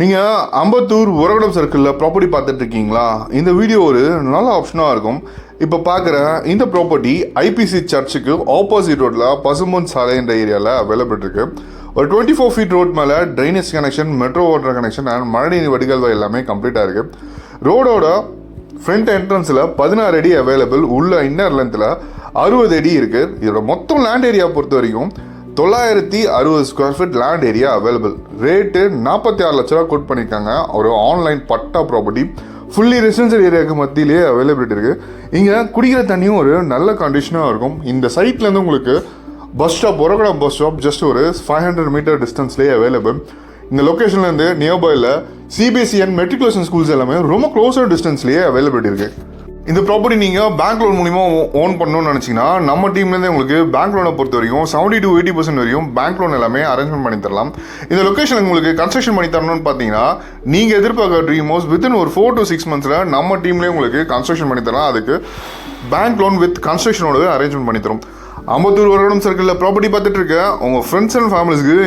நீங்கள் அம்பத்தூர் உரகடம் சர்க்கிளில் ப்ராப்பர்ட்டி பார்த்துட்டு இருக்கீங்களா? இந்த வீடியோ ஒரு நல்ல ஆப்ஷனாக இருக்கும். இப்போ பார்க்குற இந்த ப்ராப்பர்ட்டி ஐபிசி சர்ச்சுக்கு ஆப்போசிட் ரோட்டில் பசும்பொன் சாலை என்ற ஏரியாவில் அவைலபிள் இருக்குது. ஒரு 24 ஃபீட் ரோட் மேலே drainage connection, metro water connection and மழைநீர் வடிகால் எல்லாமே கம்ப்ளீட்டாக இருக்குது. ரோடோட ஃப்ரண்ட் என்ட்ரன்ஸில் 16 அடி அவைலபிள், உள்ள இன்னர் லென்த்தில் 60 அடி இருக்குது. இதோட மொத்தம் லேண்ட் ஏரியா பொறுத்த வரைக்கும் 960 square feet land area available. Rate 46 லட்ச ரூபா கோட் பண்ணியிருக்காங்க. ஒரு online patta property, fully residential ஏரியாவுக்கு மத்தியிலே அவைலபிலிட்டி இருக்குது. இங்கே குடிக்கிற தண்ணியும் ஒரு நல்ல கண்டிஷனாக இருக்கும். இந்த சைட்லேருந்து உங்களுக்கு bus stop, Uragadam bus stop just ஒரு 500 மீட்டர் டிஸ்டன்ஸ்லேயே அவைலபிள். இந்த லொக்கேஷன்லேருந்து நியர்பையில் சிபிஎஸ்சி அண்ட் மெட்ரிகுலேஷன் ஸ்கூல்ஸ் எல்லாமே ரொம்ப க்ளோஸர் டிஸ்டன்ஸ்லேயே அவைலபிலிட்டி இருக்குது. இந்த ப்ராப்பர்ட்டி நீங்கள் பேங்க் லோன் மூலிமா ஓன் பண்ணணும்னு நினச்சிங்கன்னா நம்ம டீம்லேருந்து உங்களுக்கு பேங்க் லோனை பொறுத்த வரைக்கும் 70 to 80% வரையும் பேங்க் லோன் எல்லாமே அரேஞ்ச்மெண்ட் பண்ணி தரலாம். இந்த லொக்கேஷன் உங்களுக்கு கன்ஸ்ட்ரக்ஷன் பண்ணி தரணும்னு பார்த்தீங்கன்னா நீங்கள் எதிர்பார்க்குற ட்ரீம் ஹவுஸ் வித்தின் ஒரு 4 to 6 months நம்ம டீம்லேயே உங்களுக்கு கன்ஸ்ட்ரக்ஷன் பண்ணி தரலாம். அதுக்கு பேங்க் லோன் வித் கன்ஸ்ட்ரக்ஷனோட அரேஞ்ச்மெண்ட் பண்ணி தரும். அம்பத்தூர் உரகடம் சர்க்கிளில் ப்ராப்பர்ட்டி பார்த்துட்டு இருக்க உங்கள் ஃப்ரெண்ட்ஸ் அண்ட் ஃபேமிலிஸ்க்கு